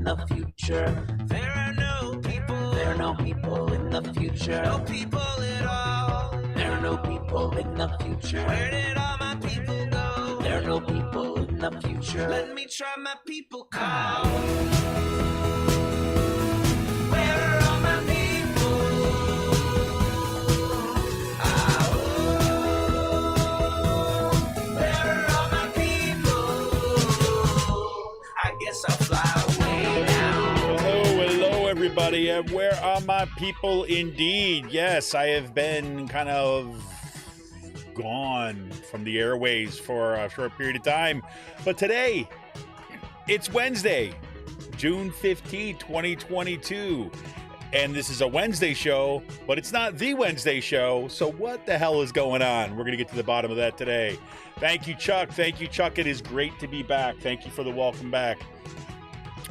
the future. There are no people. There are no people in the future. No people at all. There are no people in the future. Where did all my people go? There are no people in the future. Let me try my people call. Where are all my people? Where are all my people? I guess I'll fly away now. Hello, everybody. And where are my people indeed? Yes, I have been kind of gone from the airways for a short period of time. But today, it's Wednesday, June 15th, 2022. And this is a Wednesday show, but it's not the Wednesday show. So what the hell is going on? We're going to get to the bottom of that today. Thank you, Chuck. Thank you, Chuck. It is great to be back. Thank you for the welcome back.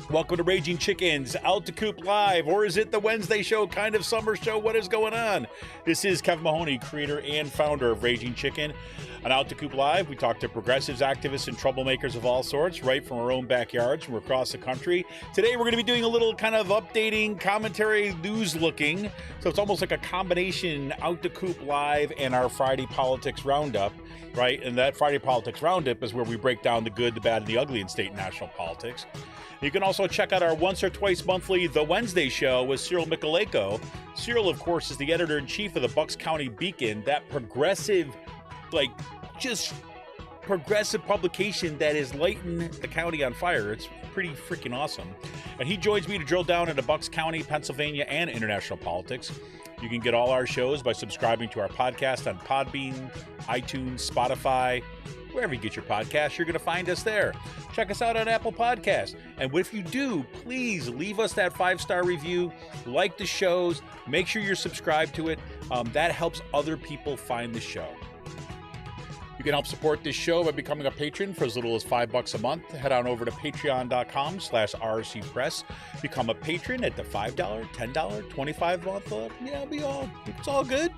Welcome to Raging Chickens, Out to Coop Live, or is it the Wednesday show, kind of summer show? What is going on? This is Kevin Mahoney, creator and founder of Raging Chicken. On Out to Coop Live, we talk to progressives, activists, and troublemakers of all sorts, right from our own backyards, from across the country. Today, we're going to be doing a little kind of updating, commentary, news-looking. So it's almost like a combination Out to Coop Live and our Friday Politics Roundup, right? And that Friday Politics Roundup is where we break down the good, the bad, and the ugly in state and national politics. You can also check out our once or twice monthly The Wednesday Show with Cyril Michaleko. Cyril, of course, is the editor-in-chief of the Bucks County Beacon, that progressive, just progressive publication that is lighting the county on fire. It's pretty freaking awesome. And he joins me to drill down into Bucks County, Pennsylvania, and international politics. You can get all our shows by subscribing to our podcast on Podbean, iTunes, Spotify, wherever you get your podcasts. You're going to find us there. Check us out on Apple Podcasts. And if you do, please leave us that 5-star review, like the shows, make sure you're subscribed to it. That helps other people find the show. You can help support this show by becoming a patron for as little as $5 a month. Head on over to patreon.com/rcpress. Become a patron at the $5, $10, $25 month. It's all good.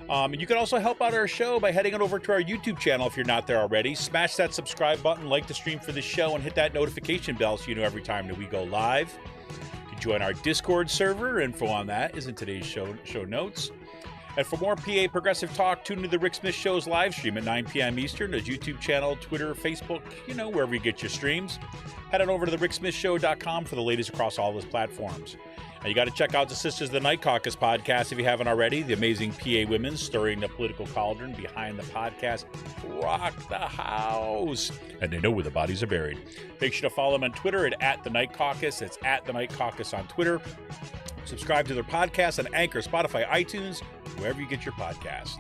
And you can also help out our show by heading on over to our YouTube channel if you're not there already. Smash that subscribe button, like the stream for the show, and hit that notification bell so you know every time that we go live. You can join our Discord server. Info on that is in today's show notes. And for more PA Progressive Talk, tune into the Rick Smith Show's live stream at 9 p.m. Eastern, his YouTube channel, Twitter, Facebook, wherever you get your streams. Head on over to thericksmithshow.com for the latest across all those platforms. Now, you got to check out the Sisters of the Night Caucus podcast if you haven't already. The amazing PA women stirring the political cauldron behind the podcast. Rock the house. And they know where the bodies are buried. Make sure to follow them on Twitter at The Night Caucus. It's at The Night Caucus on Twitter. Subscribe to their podcast on Anchor, Spotify, iTunes, wherever you get your podcast.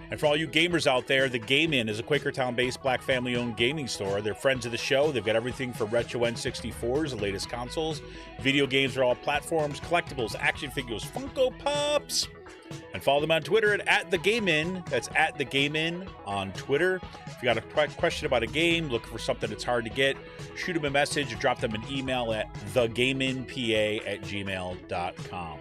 And for all you gamers out there, the Game Inn is a Quakertown-based black family-owned gaming store. They're friends of the show. They've got everything from retro N64s, the latest consoles. Video games are all platforms, collectibles, action figures, Funko Pops. And follow them on Twitter at The Game Inn. That's at The Game Inn on Twitter. If you got a question about a game, looking for something that's hard to get, shoot them a message or drop them an email at thegameinpa@gmail.com.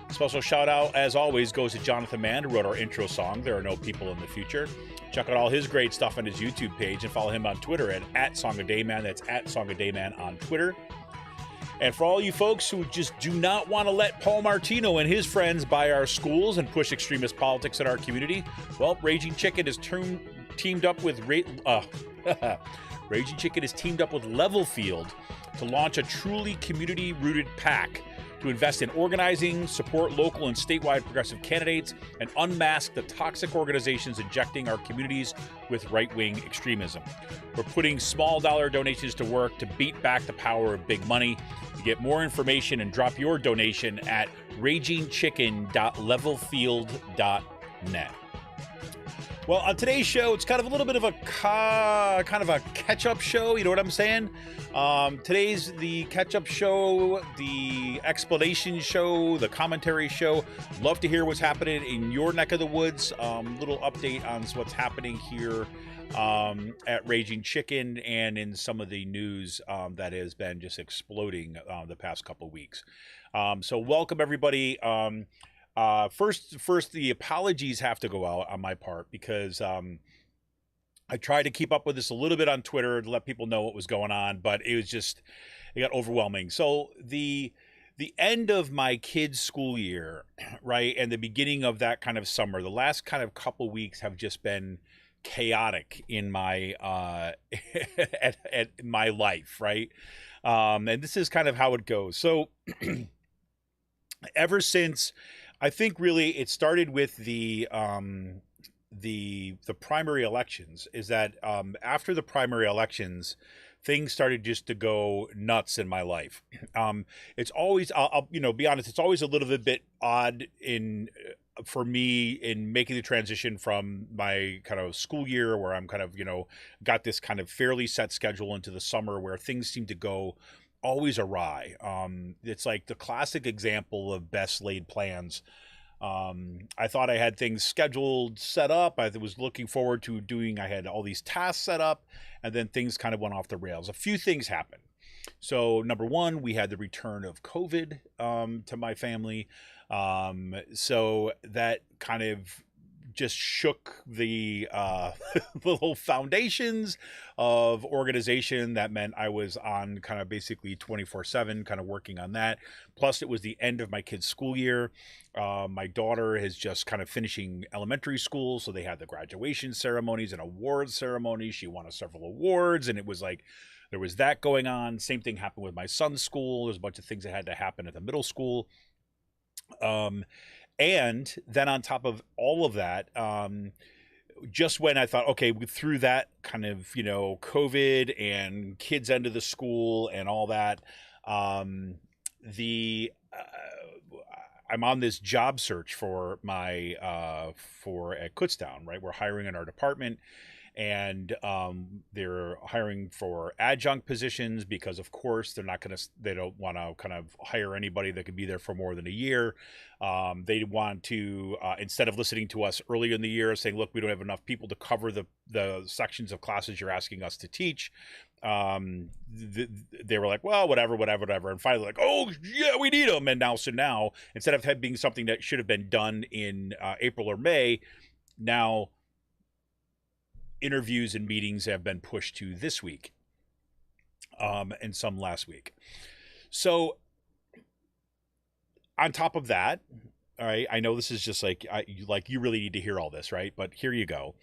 Special shout out, as always, goes to Jonathan Mann, who wrote our intro song, There Are No People in the Future. Check out all his great stuff on his YouTube page and follow him on Twitter at Song of Dayman. That's at Song of Dayman on Twitter. And for all you folks who just do not want to let Paul Martino and his friends buy our schools and push extremist politics in our community, well, Raging Chicken is teamed up with Raging Chicken is teamed up with Level Field to launch a truly community-rooted PAC to invest in organizing, support local and statewide progressive candidates, and unmask the toxic organizations injecting our communities with right-wing extremism. We're putting small dollar donations to work to beat back the power of big money. You get more information and drop your donation at ragingchicken.levelfield.net. Well, on today's show, it's kind of a little bit of a catch-up show. You know what I'm saying? Today's the catch-up show, the explanation show, the commentary show. Love to hear what's happening in your neck of the woods. Little update on what's happening here at Raging Chicken and in some of the news that has been just exploding the past couple weeks. So welcome, everybody. First, the apologies have to go out on my part because I tried to keep up with this a little bit on Twitter to let people know what was going on, but it got overwhelming. So the end of my kids' school year, right, and the beginning of that kind of summer, the last kind of couple weeks have just been chaotic in my at my life, right? And this is kind of how it goes. So ever since, I think really it started with the primary elections, is that after the primary elections, things started just to go nuts in my life. It's always, I'll be honest, it's always a little bit odd in for me in making the transition from my kind of school year where I'm kind of, got this kind of fairly set schedule into the summer where things seem to go always awry. It's like the classic example of best laid plans. I thought I had things scheduled, set up. I was looking forward to doing, I had all these tasks set up, and then things kind of went off the rails. A few things happened. So, number one, we had the return of COVID to my family. So that kind of just shook the little foundations of organization. That meant I was on kind of basically 24/7 kind of working on that. Plus it was the end of my kids' school year. My daughter is just kind of finishing elementary school, so they had the graduation ceremonies and awards ceremonies. She won several awards, and it was like there was that going on. Same thing happened with my son's school. There's a bunch of things that had to happen at the middle school. And then on top of all of that, just when I thought, okay, through that kind of, COVID and kids end of the school and all that, the I'm on this job search for my for at Kutztown, right? We're hiring in our department, and they're hiring for adjunct positions because, of course, they don't want to kind of hire anybody that could be there for more than a year. They want to, instead of listening to us earlier in the year saying, look, we don't have enough people to cover the sections of classes you're asking us to teach, they were like, well, whatever. And finally like, oh yeah, we need them. And now, instead of being something that should have been done in April or May, now interviews and meetings have been pushed to this week, and some last week. So on top of that, all right, I know this is just like you really need to hear all this, right? But here you go.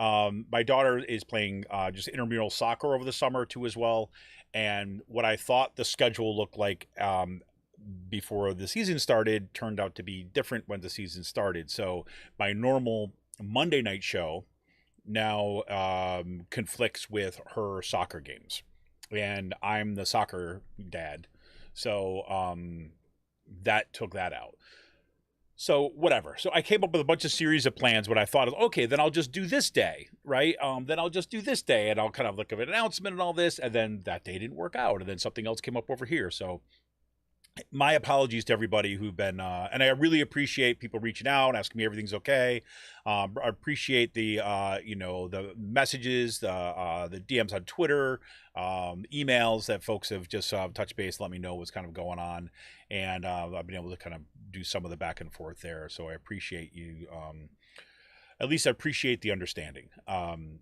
My daughter is playing just intramural soccer over the summer too as well. And what I thought the schedule looked like before the season started turned out to be different when the season started. So my normal Monday night show now conflicts with her soccer games, and I'm the soccer dad, so that took that out. So whatever. So I came up with a bunch of series of plans. What I thought is, okay, then I'll just do this day, right? Then I'll just do this day, and I'll kind of look at an announcement and all this, and then that day didn't work out, and then something else came up over here. So my apologies to everybody who've been, and I really appreciate people reaching out, asking me everything's okay. I appreciate the, the messages, the DMs on Twitter, emails that folks have just touched base, let me know what's kind of going on. And I've been able to kind of do some of the back and forth there. So I appreciate you. At least I appreciate the understanding.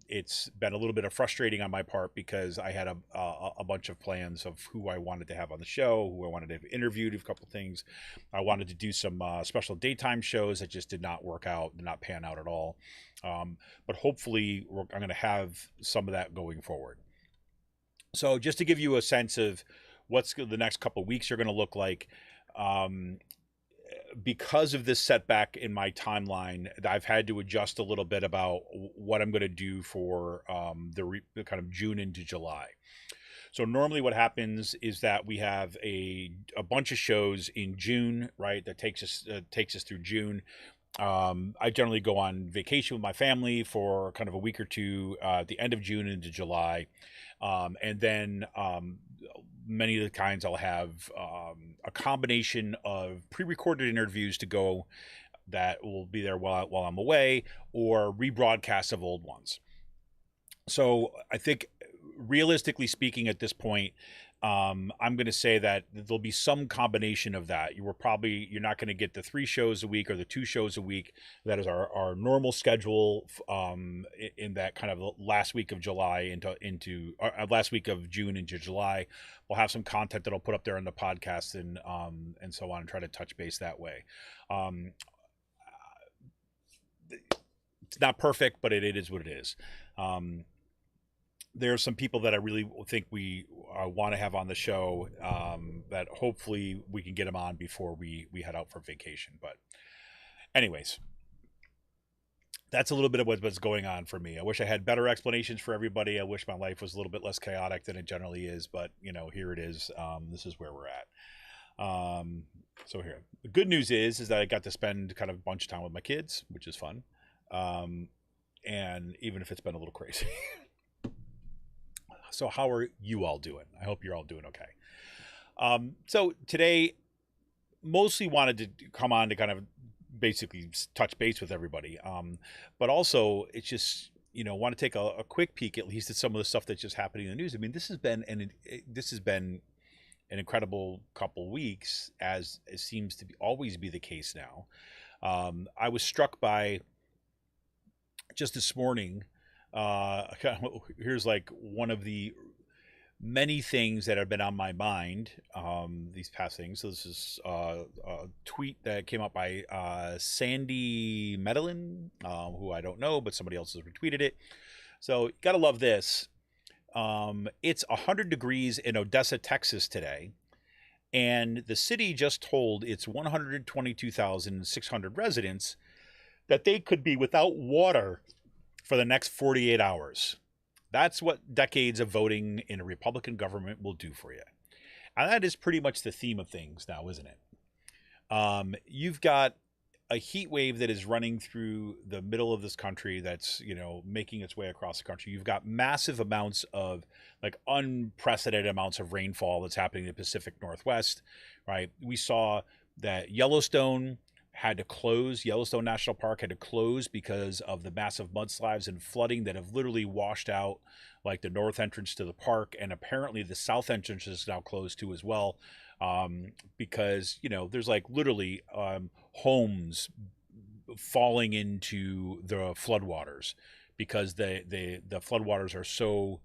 It's been a little bit of frustrating on my part because I had a bunch of plans of who I wanted to have on the show, who I wanted to have interviewed, a couple of things. I wanted to do some special daytime shows that just did not work out, did not pan out at all. But hopefully I'm going to have some of that going forward. So just to give you a sense of what's the next couple of weeks are going to look like, because of this setback in my timeline, I've had to adjust a little bit about what I'm going to do for the kind of June into July. So normally what happens is that we have a bunch of shows in June, right? That takes us through June. I generally go on vacation with my family for kind of a week or two at the end of June into July. And then many of the kinds I'll have a combination of pre-recorded interviews to go that will be there while I'm away, or rebroadcasts of old ones. So I think realistically speaking, at this point, I'm going to say that there'll be some combination of that. You're not going to get the 3 shows a week or the 2 shows a week. That is our normal schedule in that kind of last week of July into last week of June into July. We'll have some content that I'll put up there on the podcast and so on, and try to touch base that way. It's not perfect, but it is what it is. There are some people that I really think we want to have on the show that hopefully we can get them on before we head out for vacation. But anyways, that's a little bit of what's going on for me. I wish I had better explanations for everybody. I wish my life was a little bit less chaotic than it generally is, but here it is. This is where we're at. So here, the good news is that I got to spend kind of a bunch of time with my kids, which is fun. And even if it's been a little crazy. So how are you all doing? I hope you're all doing okay. So today, mostly wanted to come on to kind of basically touch base with everybody. But also, it's just, want to take a quick peek at least at some of the stuff that's just happening in the news. I mean, this has been an incredible couple weeks, as it seems to always be the case now. I was struck by just this morning. Here's like one of the many things that have been on my mind these past things. So this is a tweet that came up by Sandy Medellin, who I don't know, but somebody else has retweeted it. So you gotta love this. It's 100 degrees in Odessa, Texas today, and the city just told its 122,600 residents that they could be without water for the next 48 hours. That's what decades of voting in a Republican government will do for you. And that is pretty much the theme of things now, isn't it? You've got a heat wave that is running through the middle of this country that's, making its way across the country. You've got massive amounts of, like, unprecedented amounts of rainfall that's happening in the Pacific Northwest, right? We saw that Yellowstone National Park had to close because of the massive mudslides and flooding that have literally washed out like the north entrance to the park, and apparently the south entrance is now closed too as well, because there's like literally homes falling into the floodwaters because the floodwaters are so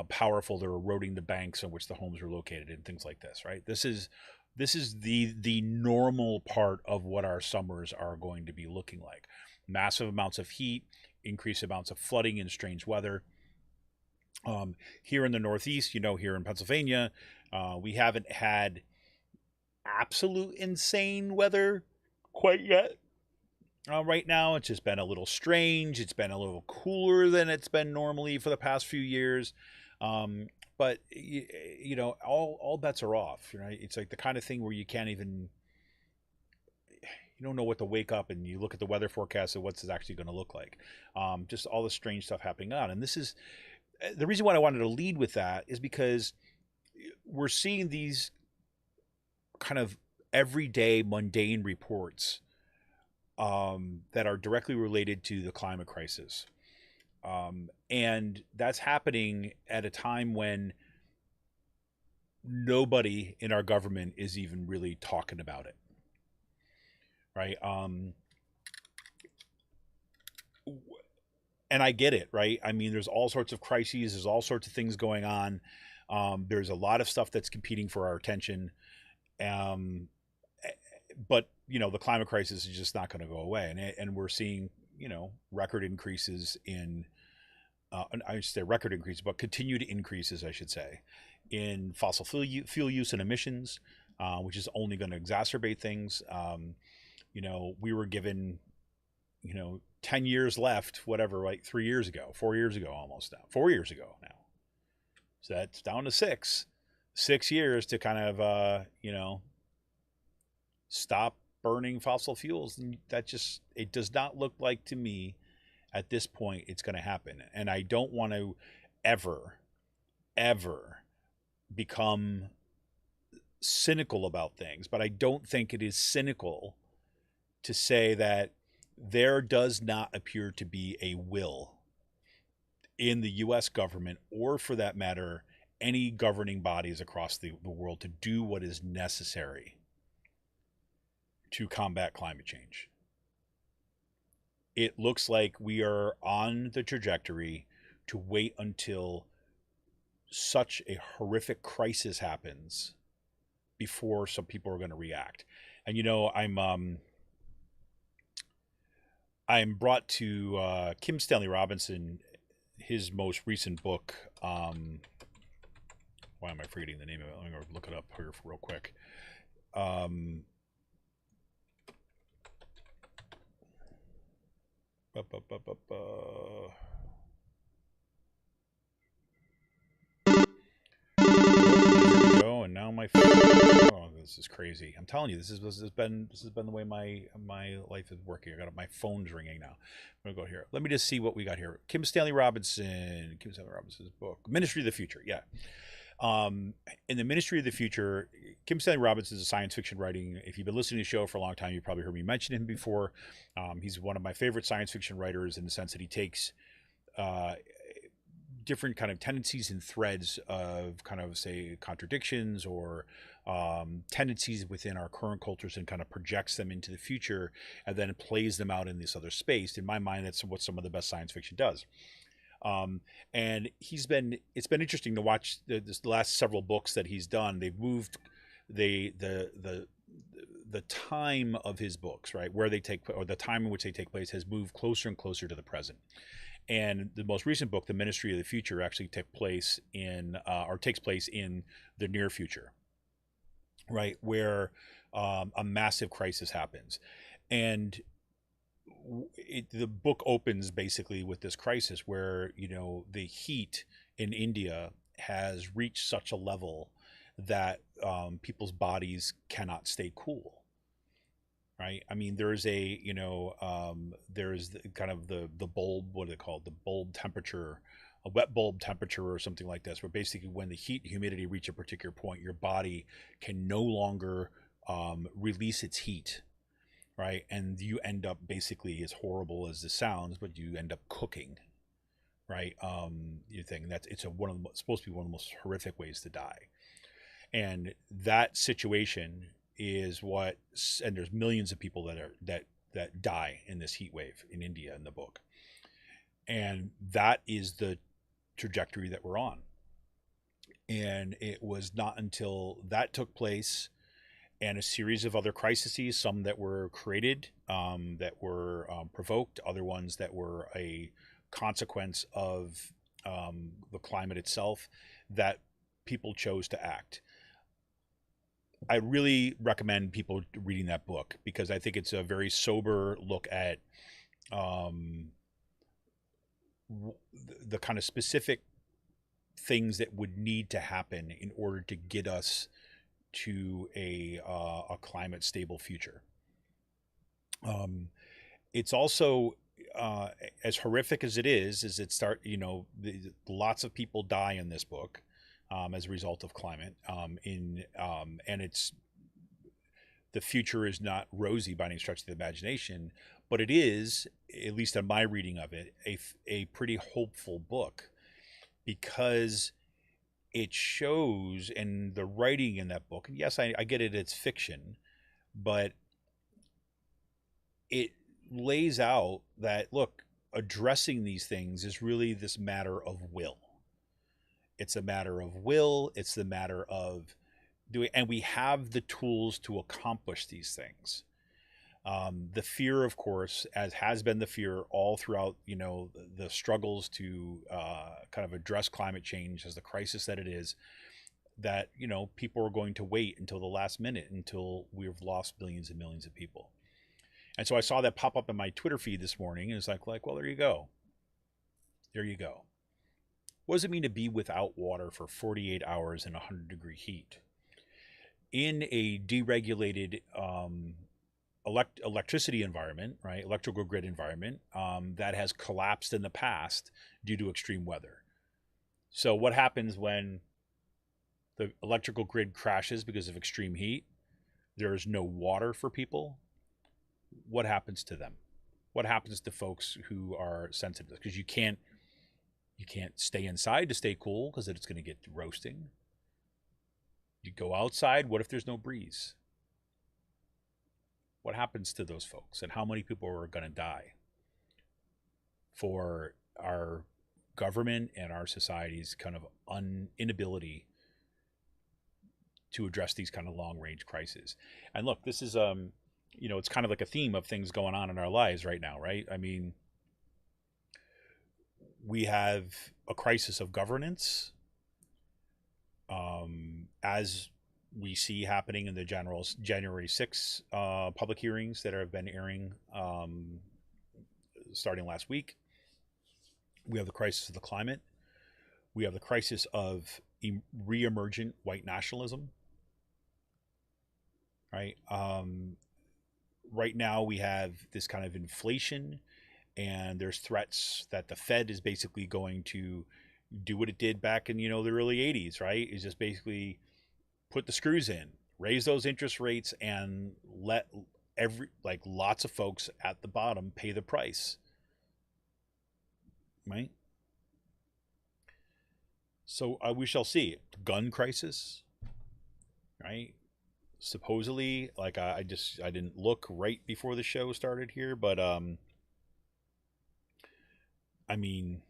powerful, they're eroding the banks on which the homes are located and things like this, right? This is the normal part of what our summers are going to be looking like. Massive amounts of heat, increased amounts of flooding and strange weather. Here in the Northeast, here in Pennsylvania, we haven't had absolute insane weather quite yet. Right now, it's just been a little strange. It's been a little cooler than it's been normally for the past few years. But all bets are off, right? It's like the kind of thing where you don't know what to wake up and you look at the weather forecast and what's it actually going to look like. Just all the strange stuff happening on. And this is the reason why I wanted to lead with that, is because we're seeing these kind of everyday mundane reports that are directly related to the climate crisis. And that's happening at a time when nobody in our government is even really talking about it, right? And I get it, right? I mean, there's all sorts of crises, there's all sorts of things going on. There's a lot of stuff that's competing for our attention. But the climate crisis is just not going to go away, and we're seeing record increases in I should say record increases, but continued increases, I should say, in fossil fuel use and emissions, which is only going to exacerbate things. We were given 10 years left, whatever, like 4 years ago almost now. 4 years ago now. So that's down to 6 years to kind of, stop burning fossil fuels. And it does not look like to me at this point it's going to happen. And I don't want to ever become cynical about things, but I don't think it is cynical to say that there does not appear to be a will in the US government, or for that matter, any governing bodies across the world, to do what is necessary to combat climate change. It looks like we are on the trajectory to wait until such a horrific crisis happens before some people are going to react. And I'm brought to Kim Stanley Robinson, his most recent book. Why am I forgetting the name of it? Let me look it up here real quick. And now my this is crazy. I'm telling you, this has been the way my life is working. I got my phone's ringing now. I'm gonna go here. Let me just see what we got here. Kim Stanley Robinson's book, Ministry of the Future. Yeah. In the Ministry of the Future, Kim Stanley Robinson is a science fiction writing. If you've been listening to the show for a long time, you've probably heard me mention him before. He's one of my favorite science fiction writers in the sense that he takes different kind of tendencies and threads of kind of, say, contradictions or tendencies within our current cultures and kind of projects them into the future and then plays them out in this other space. In my mind, that's what some of the best science fiction does. And it's been interesting to watch the last several books that he's done. They've moved the time of his books, right, where they take, or the time in which they take place, has moved closer and closer to the present. And the most recent book, The Ministry of the Future, actually takes place in the near future, right, where a massive crisis happens. And the book opens basically with this crisis where, the heat in India has reached such a level that people's bodies cannot stay cool. Right. I mean, there's there's kind of the bulb, what are they called? The bulb temperature, a wet bulb temperature or something like this, where basically when the heat and humidity reach a particular point, your body can no longer release its heat. Right. And you end up basically, as horrible as this sounds, but you end up cooking. Right. You think it's supposed to be one of the most horrific ways to die. And that situation is and there's millions of people that die in this heat wave in India in the book. And that is the trajectory that we're on. And it was not until that took place and a series of other crises, some that were created, that were provoked, other ones that were a consequence of the climate itself, that people chose to act. I really recommend people reading that book because I think it's a very sober look at the kind of specific things that would need to happen in order to get us to a climate stable future. It's also as horrific as it is lots of people die in this book. As a result of climate, and the future is not rosy by any stretch of the imagination, but it is, at least in my reading of it, a pretty hopeful book, because it shows, and the writing in that book, and yes, I get it, it's fiction, but it lays out that, look, addressing these things is really this matter of will. It's a matter of will. It's the matter of doing, and we have the tools to accomplish these things. The fear, of course, as has been the fear all throughout, the struggles to kind of address climate change as the crisis that it is, that, people are going to wait until the last minute until we've lost millions and millions of people. And so I saw that pop up in my Twitter feed this morning, and it's like, well, there you go. There you go. What does it mean to be without water for 48 hours in 100-degree heat? In a deregulated electricity environment, right, electrical grid environment, that has collapsed in the past due to extreme weather. So what happens when the electrical grid crashes because of extreme heat? There is no water for people. What happens to them? What happens to folks who are sensitive? Because you can't You can't stay inside to stay cool because it's going to get roasting. You go outside, what if there's no breeze? What happens to those folks, and how many people are going to die for our government and our society's kind of inability to address these kind of long-range crises? And look, this is it's kind of like a theme of things going on in our lives right now, right? I mean, we have a crisis of governance, as we see happening in the January 6th public hearings that have been airing starting last week. We have the crisis of the climate. We have the crisis of re-emergent white nationalism. Right. Right now we have this kind of inflation, and there's threats that the Fed is basically going to do what it did back in, the early 80s, right? Is just basically put the screws in, raise those interest rates, and let lots of folks at the bottom pay the price. Right? So we shall see. Gun crisis, right? Supposedly, like I didn't look right before the show started here, but I mean,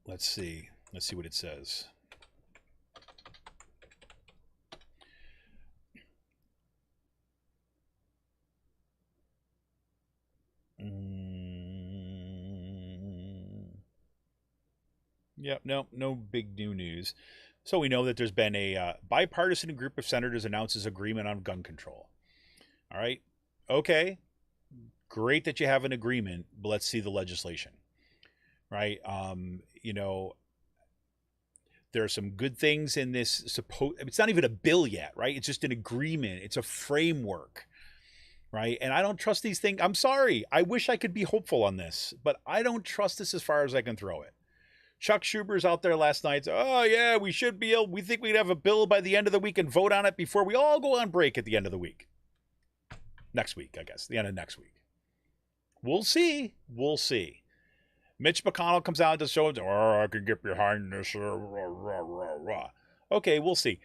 let's see what it says. Yep, no big new news. So we know that there's been a bipartisan group of senators announces agreement on gun control. All right, okay, great that you have an agreement, but let's see the legislation, right? There are some good things in this. It's not even a bill yet, right? It's just an agreement. It's a framework, right? And I don't trust these things. I'm sorry. I wish I could be hopeful on this, but I don't trust this as far as I can throw it. Chuck Schumer's out there last night. Oh yeah, we think we'd have a bill by the end of the week and vote on it before we all go on break at the end of the week. Next week, I guess, the end of next week. We'll see. Mitch McConnell comes out to show, I can get behind this. Okay, we'll see.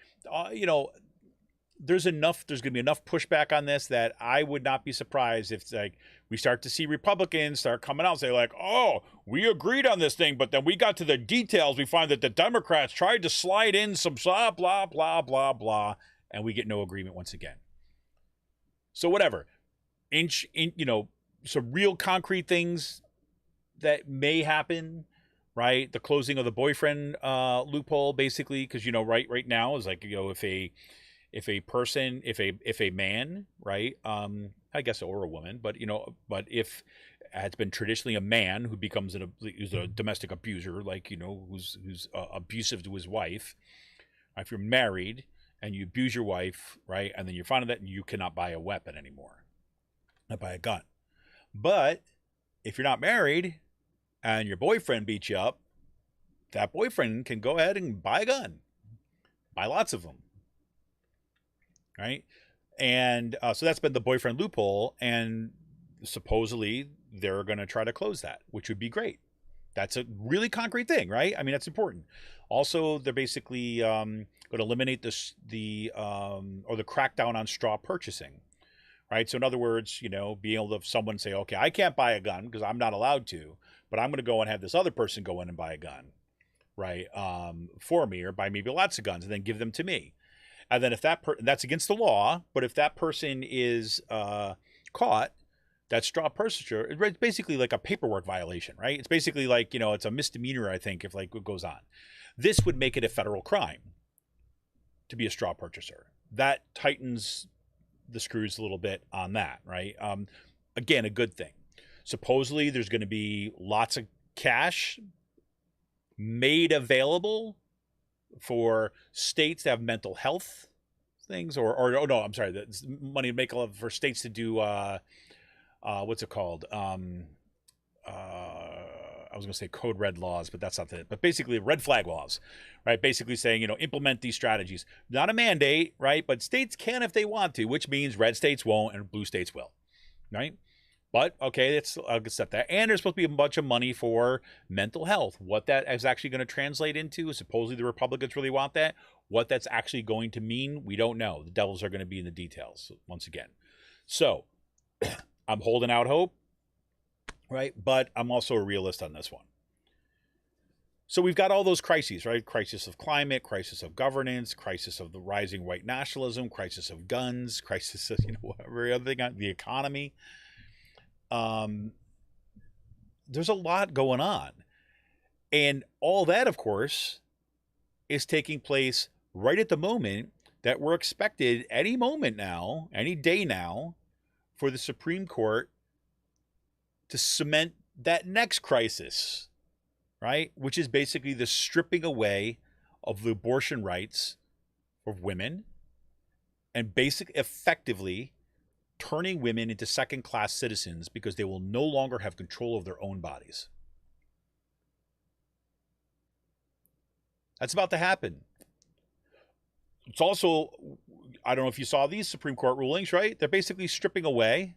There's going to be enough pushback on this that I would not be surprised if we start to see Republicans start coming out and say oh, we agreed on this thing, but then we got to the details. We find that the Democrats tried to slide in some blah, blah, blah, blah, blah, and we get no agreement once again. So whatever, some real concrete things that may happen, right? The closing of the boyfriend loophole, basically, because right now is if a man, right, I guess, or a woman, but if it's been traditionally a man who becomes who's a domestic abuser, who's abusive to his wife. If you're married and you abuse your wife, right, and then you find that you cannot buy a weapon anymore, not buy a gun. But if you're not married and your boyfriend beats you up, that boyfriend can go ahead and buy a gun, buy lots of them. Right. And so that's been the boyfriend loophole. And supposedly they're going to try to close that, which would be great. That's a really concrete thing, right? I mean, that's important. Also, they're basically going to eliminate the crackdown on straw purchasing. Right. So in other words, being able to someone say, OK, I can't buy a gun because I'm not allowed to, but I'm going to go and have this other person go in and buy a gun. Right. For me, or buy maybe lots of guns and then give them to me. And then if that's against the law, but if that person is caught, that straw purchaser, it's basically like a paperwork violation, right? It's basically it's a misdemeanor, I think, if it goes on. This would make it a federal crime to be a straw purchaser. That tightens the screws a little bit on that, right? Again, a good thing. Supposedly, there's going to be lots of cash made available for states to have mental health things, I'm sorry, that's money to make for states to do what's it called? I was going to say code red laws, but that's not it. But basically red flag laws, right? Basically saying, implement these strategies. Not a mandate, right? But states can if they want to, which means red states won't and blue states will, right? But okay, I'll accept that. And there's supposed to be a bunch of money for mental health. What that is actually going to translate into, supposedly the Republicans really want that. What that's actually going to mean, we don't know. The devils are going to be in the details once again. So I'm holding out hope, right? But I'm also a realist on this one. So we've got all those crises, right? Crisis of climate, crisis of governance, crisis of the rising white nationalism, crisis of guns, crisis of, every other thing, the economy. There's a lot going on. And all that, of course, is taking place right at the moment that we're expected any moment now, any day now, for the Supreme Court to cement that next crisis, right? Which is basically the stripping away of the abortion rights of women and effectively turning women into second-class citizens because they will no longer have control of their own bodies. That's about to happen. It's also, I don't know if you saw these Supreme Court rulings, right? They're basically stripping away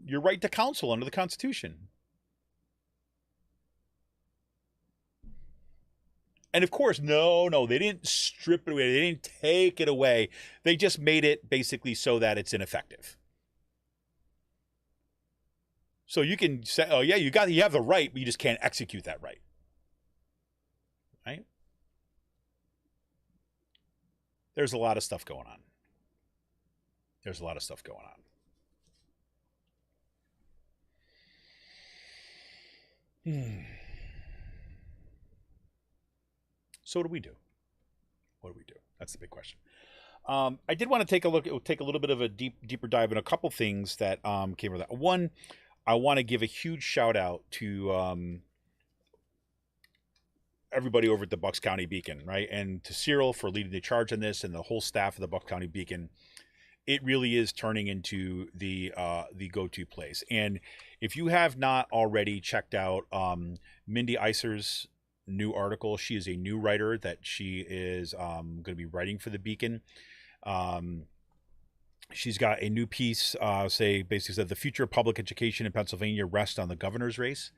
your right to counsel under the Constitution. And of course, no, they didn't strip it away. They didn't take it away. They just made it basically so that it's ineffective. So you can say, oh yeah, you have the right, but you just can't execute that right. Right? There's a lot of stuff going on. So what do we do? That's the big question. I did want to take a little bit of a deeper dive in a couple things that came with that. One, I want to give a huge shout out to everybody over at the Bucks County Beacon, right? And to Cyril for leading the charge on this and the whole staff of the Bucks County Beacon. It really is turning into the go-to place. And if you have not already checked out Mindy Iser's new article, she is a new writer that she is going to be writing for the Beacon. She's got a new piece, basically said the future of public education in Pennsylvania rests on the governor's race.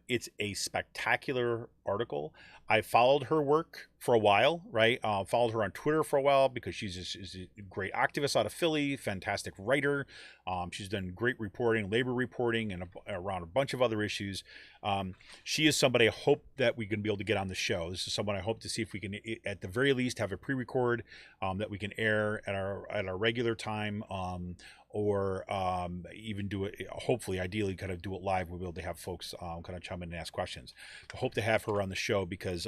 It's a spectacular article. I followed her work for a while, right? Followed her on Twitter for a while because she's a great activist out of Philly, fantastic writer. She's done great reporting, labor reporting, and around a bunch of other issues. She is somebody I hope that we can be able to get on the show. This is someone I hope to see if we can, at the very least, have a pre-record that we can air at our regular time. Or even do it, hopefully, ideally, kind of do it live. We'll be able to have folks kind of chime in and ask questions. I hope to have her on the show because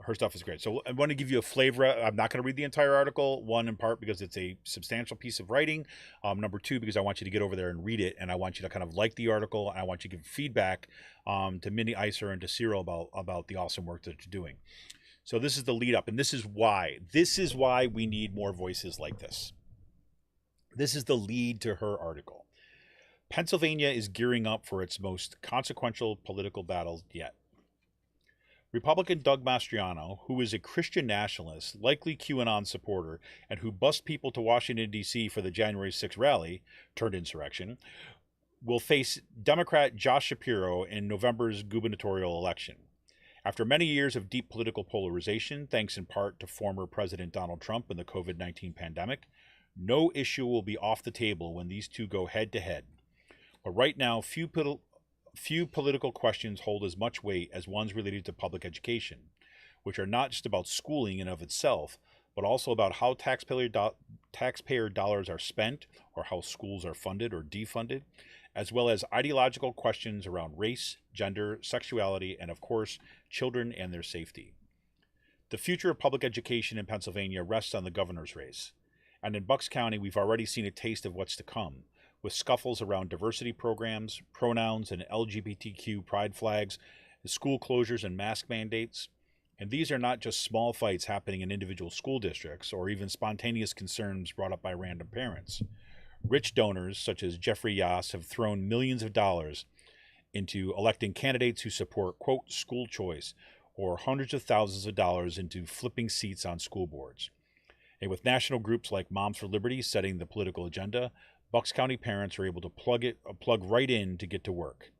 her stuff is great. So I want to give you a flavor. I'm not going to read the entire article, one, in part because it's a substantial piece of writing. Number two, because I want you to get over there and read it, and I want you to kind of like the article, and I want you to give feedback to Mindy Iser and to Cyril about the awesome work that you're doing. So this is the lead up, and this is why we need more voices like this. This is the lead to her article. Pennsylvania is gearing up for its most consequential political battle yet. Republican Doug Mastriano, who is a Christian nationalist, likely QAnon supporter, and who bussed people to Washington, D.C. for the January 6th rally turned insurrection, will face Democrat Josh Shapiro in November's gubernatorial election. After many years of deep political polarization, thanks in part to former President Donald Trump and the COVID-19 pandemic, no issue will be off the table when these two go head-to-head. But right now, few political questions hold as much weight as ones related to public education, which are not just about schooling in of itself, but also about how taxpayer dollars are spent or how schools are funded or defunded, as well as ideological questions around race, gender, sexuality, and of course, children and their safety. The future of public education in Pennsylvania rests on the governor's race. And in Bucks County, we've already seen a taste of what's to come, with scuffles around diversity programs, pronouns, and LGBTQ pride flags, school closures and mask mandates. And these are not just small fights happening in individual school districts or even spontaneous concerns brought up by random parents. Rich donors, such as Jeffrey Yass, have thrown millions of dollars into electing candidates who support, quote, school choice, or hundreds of thousands of dollars into flipping seats on school boards. And with national groups like Moms for Liberty setting the political agenda, Bucks County parents are able to plug right in to get to work.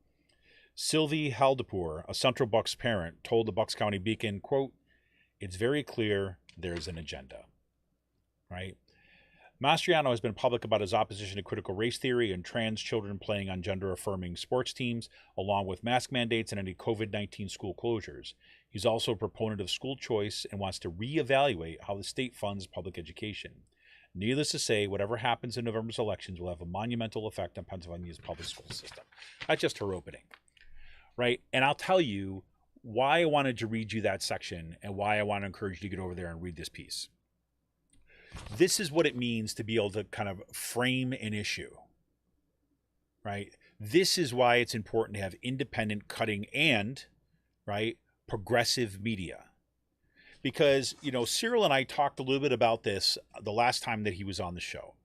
Sylvie Haldapour, a Central Bucks parent, told the Bucks County Beacon, quote, "It's very clear there's an agenda," right? Mastriano has been public about his opposition to critical race theory and trans children playing on gender-affirming sports teams, along with mask mandates and any COVID-19 school closures. He's also a proponent of school choice and wants to reevaluate how the state funds public education. Needless to say, whatever happens in November's elections will have a monumental effect on Pennsylvania's public school system. That's just her opening, right? And I'll tell you why I wanted to read you that section and why I want to encourage you to get over there and read this piece. This is what it means to be able to kind of frame an issue, right? This is why it's important to have independent, cutting, and, right, progressive media. Because, Cyril and I talked a little bit about this the last time that he was on the show,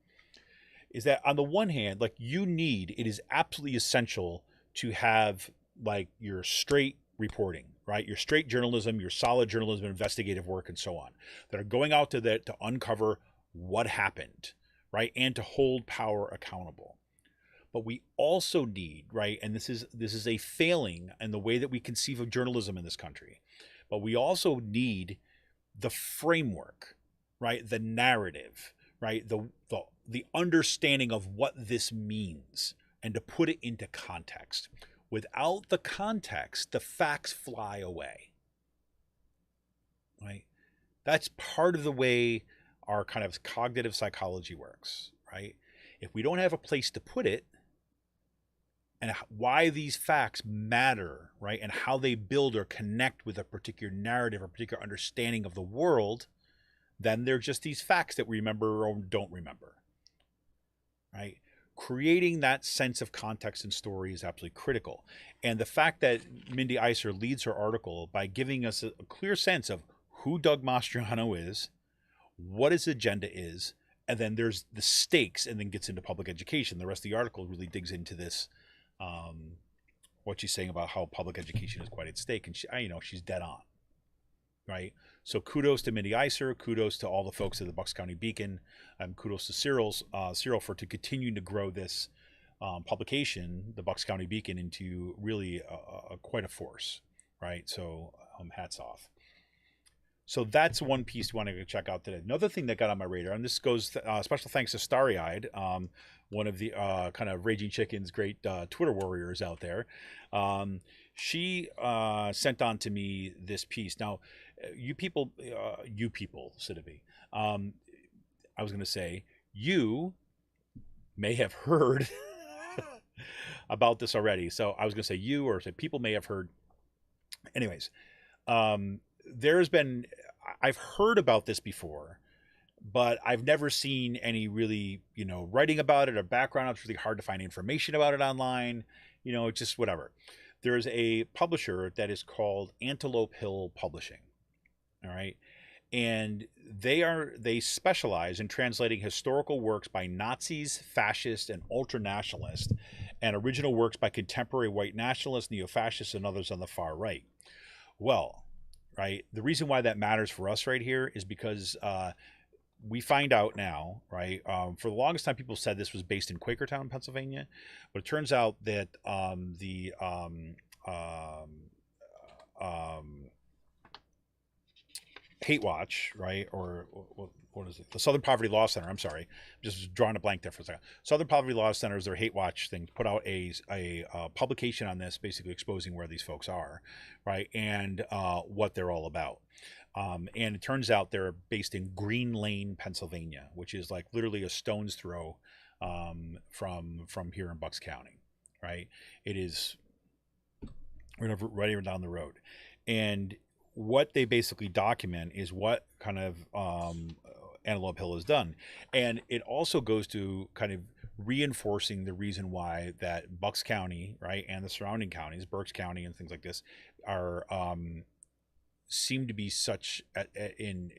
is that on the one hand, like, it is absolutely essential to have, like, your straight reporting, right? Your straight journalism, your solid journalism, investigative work, and so on, that are going out to uncover what happened, right? And to hold power accountable. But we also need, right? And this is a failing in the way that we conceive of journalism in this country. But we also need the framework, right? The narrative, right? The understanding of what this means, and to put it into context. Without the context, the facts fly away, right? That's part of the way our kind of cognitive psychology works, right? If we don't have a place to put it, and why these facts matter, right? And how they build or connect with a particular narrative or particular understanding of the world, then they're just these facts that we remember or don't remember, right? Creating that sense of context and story is absolutely critical. And the fact that Mindy Iser leads her article by giving us a clear sense of who Doug Mastriano is, what his agenda is, and then there's the stakes, and then gets into public education. The rest of the article really digs into this, what she's saying about how public education is quite at stake. And she's dead on, right? So kudos to Mindy Iser, kudos to all the folks at the Bucks County Beacon, and kudos to Cyril for to continue to grow this publication, the Bucks County Beacon, into really quite a force, right? So hats off. So that's one piece we want to go check out today. Another thing that got on my radar, and this goes special thanks to Starry Eyed, one of the kind of Raging Chicken's great Twitter warriors out there. She sent on to me this piece. Now, you people, Sidibe, I was going to say, you may have heard about this already. So I was going to say you, or say people may have heard. Anyways, I've heard about this before, but I've never seen any really, writing about it or background. It's really hard to find information about it online, just whatever. There's a publisher that is called Antelope Hill Publishing. All right. And they specialize in translating historical works by Nazis, fascists, and ultranationalists, and original works by contemporary white nationalists, neo-fascists, and others on the far right. Well, right, the reason why that matters for us right here is because we find out now, right, for the longest time people said this was based in Quakertown, Pennsylvania, but it turns out that the Hate Watch, right, or what is it? The Southern Poverty Law Center. I'm sorry, I'm just drawing a blank there for a second. Southern Poverty Law Center is their Hate Watch thing. Put out a publication on this, basically exposing where these folks are, right, and what they're all about. And it turns out they're based in Green Lane, Pennsylvania, which is like literally a stone's throw from here in Bucks County, right? It is right down the road, and what they basically document is what kind of Antelope Hill has done. And it also goes to kind of reinforcing the reason why that Bucks County, right, and the surrounding counties, Berks County and things like this, are seem to be such in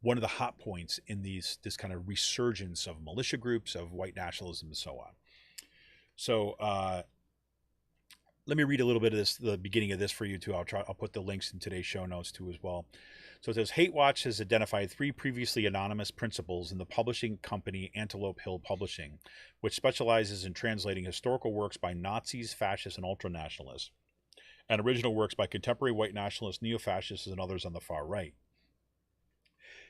one of the hot points in this kind of resurgence of militia groups, of white nationalism, and so on. So let me read a little bit of this, the beginning of this for you too. I'll put the links in today's show notes too as well. So it says Hate Watch has identified 3 previously anonymous principals in the publishing company Antelope Hill Publishing, which specializes in translating historical works by Nazis, fascists, and ultranationalists, and original works by contemporary white nationalists, neo-fascists, and others on the far right.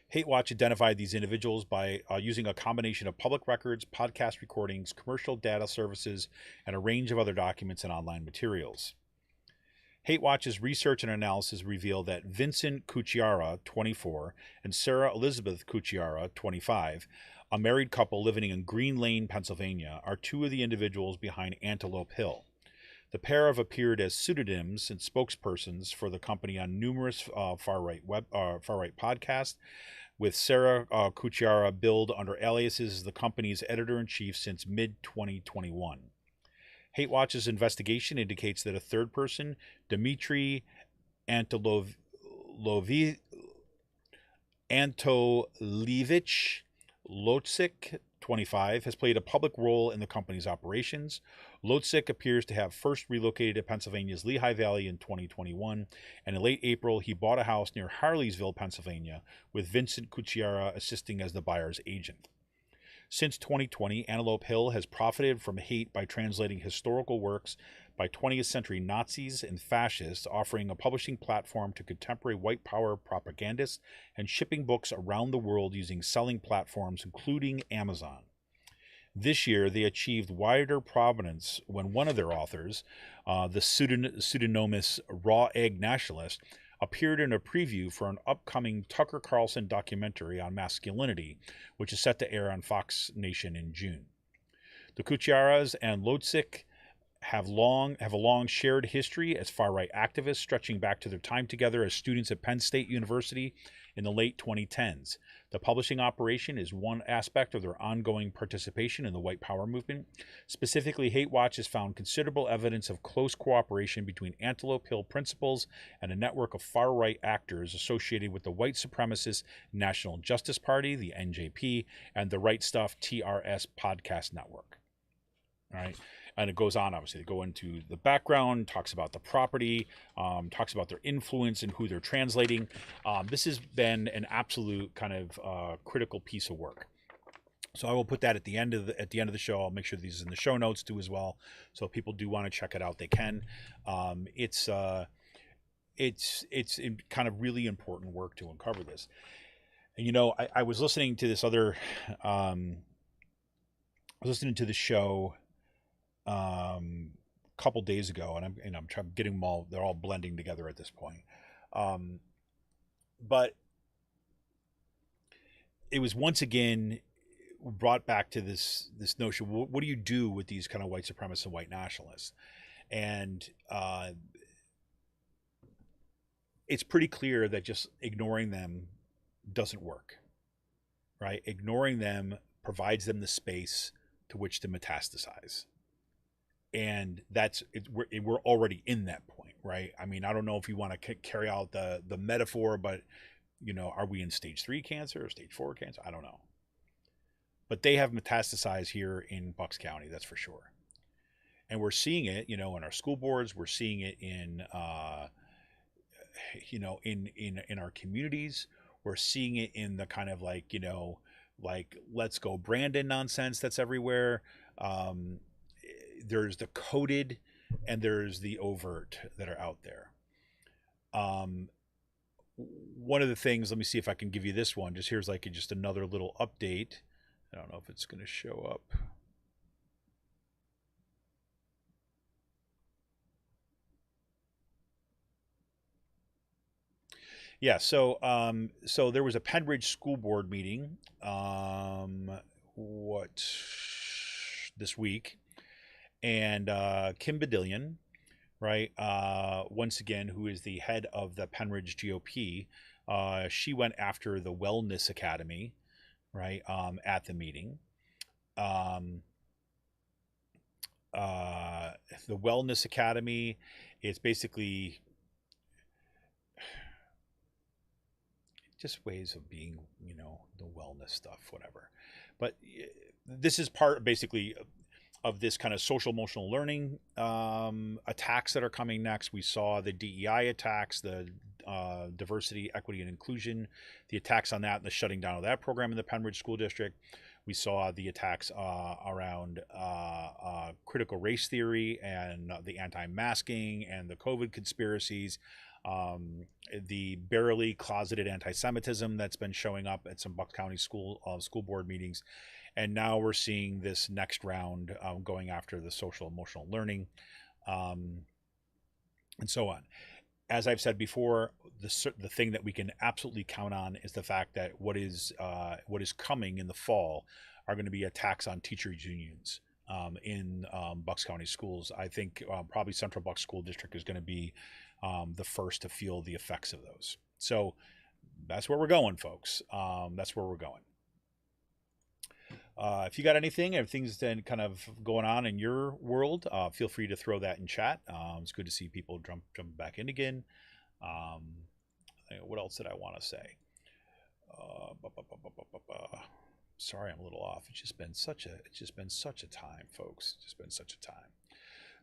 Hate Watch identified these individuals by using a combination of public records, podcast recordings, commercial data services, and a range of other documents and online materials. Hate Watch's research and analysis reveal that Vincent Cucciara, 24, and Sarah Elizabeth Cucciara, 25, a married couple living in Green Lane, Pennsylvania, are 2 of the individuals behind Antelope Hill. The pair have appeared as pseudonyms and spokespersons for the company on numerous far-right podcasts, with Sarah Cucciara billed under aliases as the company's editor-in-chief since mid-2021. Hate Watch's investigation indicates that a third person, Dmitry Antolevich Lotzik, 25, has played a public role in the company's operations. Lotzik appears to have first relocated to Pennsylvania's Lehigh Valley in 2021, and in late April, he bought a house near Harleysville, Pennsylvania, with Vincent Cucciara assisting as the buyer's agent. Since 2020, Antelope Hill has profited from hate by translating historical works by 20th century Nazis and fascists, offering a publishing platform to contemporary white power propagandists and shipping books around the world using selling platforms, including Amazon. This year, they achieved wider prominence when one of their authors, the pseudonymous Raw Egg Nationalist, appeared in a preview for an upcoming Tucker Carlson documentary on masculinity, which is set to air on Fox Nation in June. The Cucciaras and Lotzik have a long shared history as far-right activists, stretching back to their time together as students at Penn State University in the late 2010s. The publishing operation is one aspect of their ongoing participation in the white power movement. Specifically, Hate Watch has found considerable evidence of close cooperation between Antelope Hill principals and a network of far-right actors associated with the white supremacist National Justice Party, the NJP, and the Right Stuff TRS podcast network. All right. And it goes on, obviously. They go into the background, talks about the property, talks about their influence and who they're translating. This has been an absolute kind of critical piece of work. So I will put that at the end of the show. I'll make sure these is in the show notes too as well. So if people do want to check it out, they can. It's kind of really important work to uncover this. And I was listening to this other, listening to the show couple days ago, and I'm trying getting them all. They're all blending together at this point. But it was once again brought back to this notion. What do you do with these kind of white supremacists and white nationalists? And it's pretty clear that just ignoring them doesn't work, right? Ignoring them provides them the space to which to metastasize. And that's it, we're already in that point, right? I mean, I don't know if you want to carry out the metaphor, but are we in stage 3 cancer or stage 4 cancer? I don't know. But they have metastasized here in Bucks County, that's for sure. And we're seeing it, in our school boards. We're seeing it in, in our communities. We're seeing it in the kind of like let's go Brandon nonsense that's everywhere. There's the coded and there's the overt that are out there. One of the things, let me see if I can give you this one. Here's just another little update. I don't know if it's going to show up. Yeah, so there was a Penridge school board meeting this week. And Kim Badillion, right, once again, who is the head of the Penridge GOP, she went after the Wellness Academy, right, at the meeting. The Wellness Academy is basically just ways of being, the wellness stuff, whatever. But this is part, basically, of this kind of social emotional learning attacks that are coming next. We saw the DEI attacks, the diversity, equity, and inclusion, the attacks on that and the shutting down of that program in the Penridge School District. We saw the attacks around critical race theory and the anti-masking and the COVID conspiracies, the barely closeted anti-Semitism that's been showing up at some Bucks County school board meetings. And now we're seeing this next round going after the social emotional learning and so on. As I've said before, the thing that we can absolutely count on is the fact that what is coming in the fall are going to be attacks on teachers' unions in Bucks County schools. I think probably Central Bucks School District is going to be the first to feel the effects of those. So that's where we're going, folks. That's where we're going. If you got anything, if things then kind of going on in your world, feel free to throw that in chat. It's good to see people jump back in again. What else did I want to say? Sorry, I'm a little off. It's just been such a time, folks. It's just been such a time.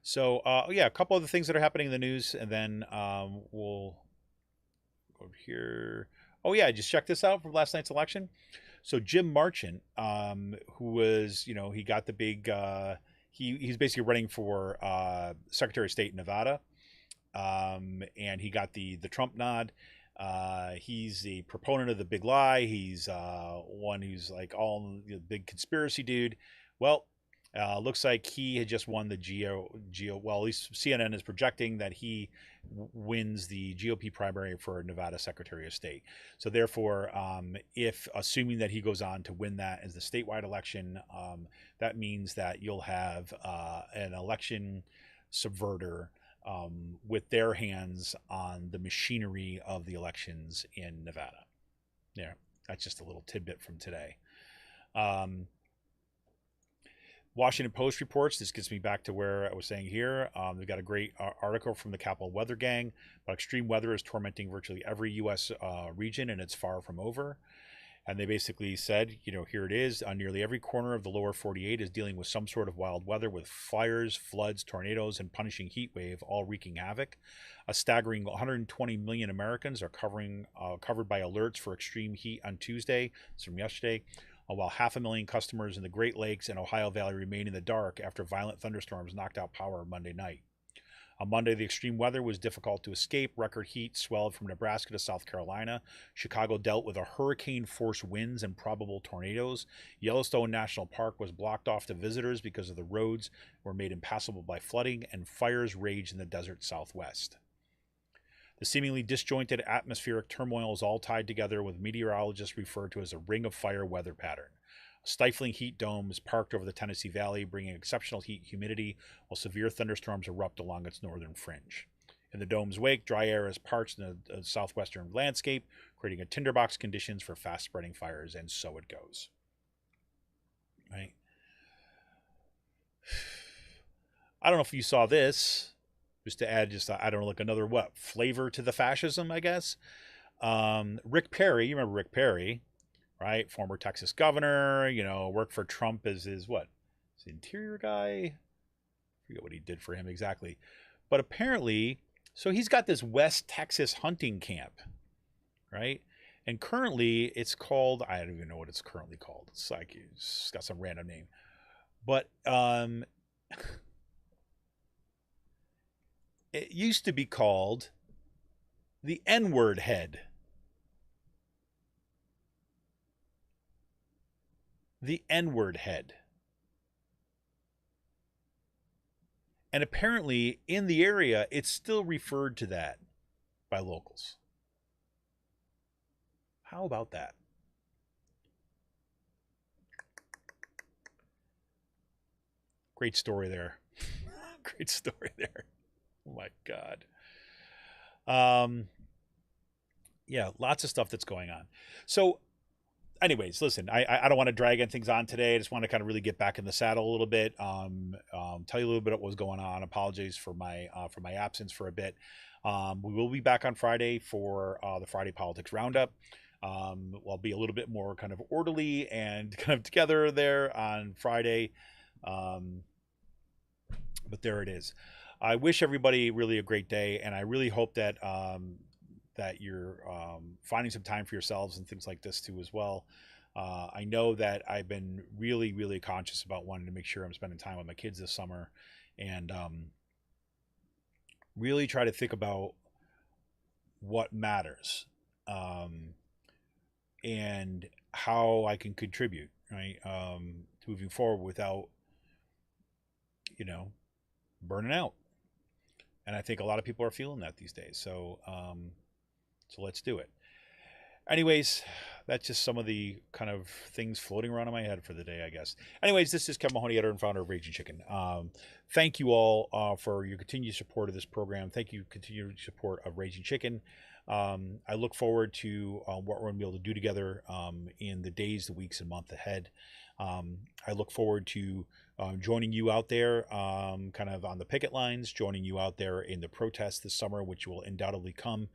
So yeah, a couple of the things that are happening in the news, and then we'll go over here. Oh yeah, just check this out from last night's election. So Jim Marchant, who was, he got the big, he's basically running for Secretary of State in Nevada, and he got the Trump nod. He's the proponent of the big lie. He's one who's like all big conspiracy dude. Well, looks like he had just won the well, at least CNN is projecting that he wins the GOP primary for Nevada Secretary of State. So therefore, if assuming that he goes on to win that as the statewide election, that means that you'll have an election subverter with their hands on the machinery of the elections in Nevada. Yeah, that's just a little tidbit from today. Washington Post reports, this gets me back to where I was saying here, they've got a great article from the Capitol Weather Gang, but extreme weather is tormenting virtually every U.S. Region, and it's far from over. And they basically said, here it is, nearly every corner of the lower 48 is dealing with some sort of wild weather, with fires, floods, tornadoes, and punishing heat wave, all wreaking havoc. A staggering 120 million Americans are covered by alerts for extreme heat on Tuesday. It's from yesterday. While 500,000 customers in the Great Lakes and Ohio Valley remain in the dark after violent thunderstorms knocked out power Monday night. On Monday, the extreme weather was difficult to escape. Record heat swelled from Nebraska to South Carolina. Chicago dealt with a hurricane-force winds and probable tornadoes. Yellowstone National Park was blocked off to visitors because of the roads were made impassable by flooding, and fires raged in the desert southwest. The seemingly disjointed atmospheric turmoil is all tied together with meteorologists refer to as a ring of fire weather pattern. A stifling heat dome is parked over the Tennessee Valley, bringing exceptional heat and humidity, while severe thunderstorms erupt along its northern fringe. In the dome's wake, dry air is parched in the southwestern landscape, creating a tinderbox conditions for fast-spreading fires, and so it goes. Right? I don't know if you saw this. Just to add, I don't know, like another flavor to the fascism, I guess. Rick Perry, you remember Rick Perry, right? Former Texas governor, worked for Trump as his interior guy. I forget what he did for him exactly. But apparently, so he's got this West Texas hunting camp, right? And currently it's called, I don't even know what it's currently called. It's like, it's got some random name. But it used to be called the N-word head. The N-word head. And apparently in the area, it's still referred to that by locals. How about that? Great story there. Great story there. Oh my God. Yeah, lots of stuff that's going on. So anyways, listen, I don't want to drag things on today. I just want to kind of really get back in the saddle a little bit. Tell you a little bit of what was going on. Apologies for my absence for a bit. We will be back on Friday for the Friday Politics Roundup. I'll be a little bit more kind of orderly and kind of together there on Friday. But there it is. I wish everybody really a great day, and I really hope that that you're finding some time for yourselves and things like this too as well. I know that I've been really, really conscious about wanting to make sure I'm spending time with my kids this summer, and really try to think about what matters, and how I can contribute, right, moving forward without, burning out. And I think a lot of people are feeling that these days. So let's do it. Anyways, that's just some of the kind of things floating around in my head for the day, I guess. Anyways, this is Kevin Mahoney, editor and founder of Raging Chicken. Thank you all for your continued support of this program. Thank you for continued support of Raging Chicken. I look forward to what we're going to be able to do together in the days, the weeks, and month ahead. I look forward to joining you out there kind of on the picket lines, joining you out there in the protests this summer, which will undoubtedly come,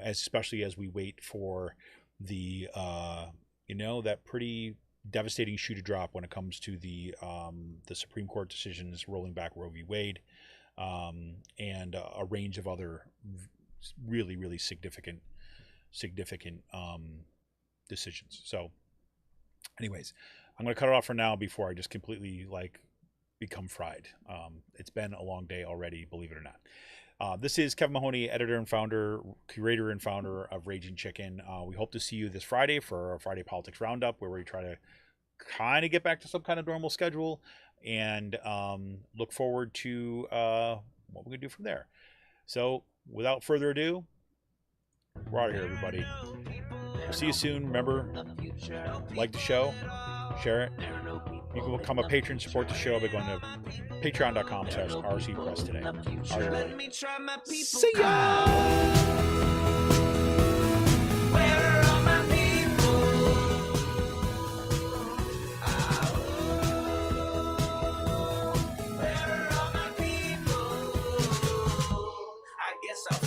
especially as we wait for the, that pretty devastating shoe to drop when it comes to the Supreme Court decisions rolling back Roe v. Wade, and a range of other really, really significant decisions. So anyways, I'm going to cut it off for now before I just completely become fried. It's been a long day already, believe it or not. This is Kevin Mahoney, editor and founder, curator and founder of Raging Chicken. We hope to see you this Friday for our Friday Politics Roundup, where we try to kind of get back to some kind of normal schedule, and look forward to what we're going to do from there. So without further ado, we're out of here, everybody. We'll see you soon. Remember, like the show, share it. You can become a patron, support the show by going to patreon.com/RCPress today. All right, everybody. See ya! Where are all my people? Where are all my people? I guess I'll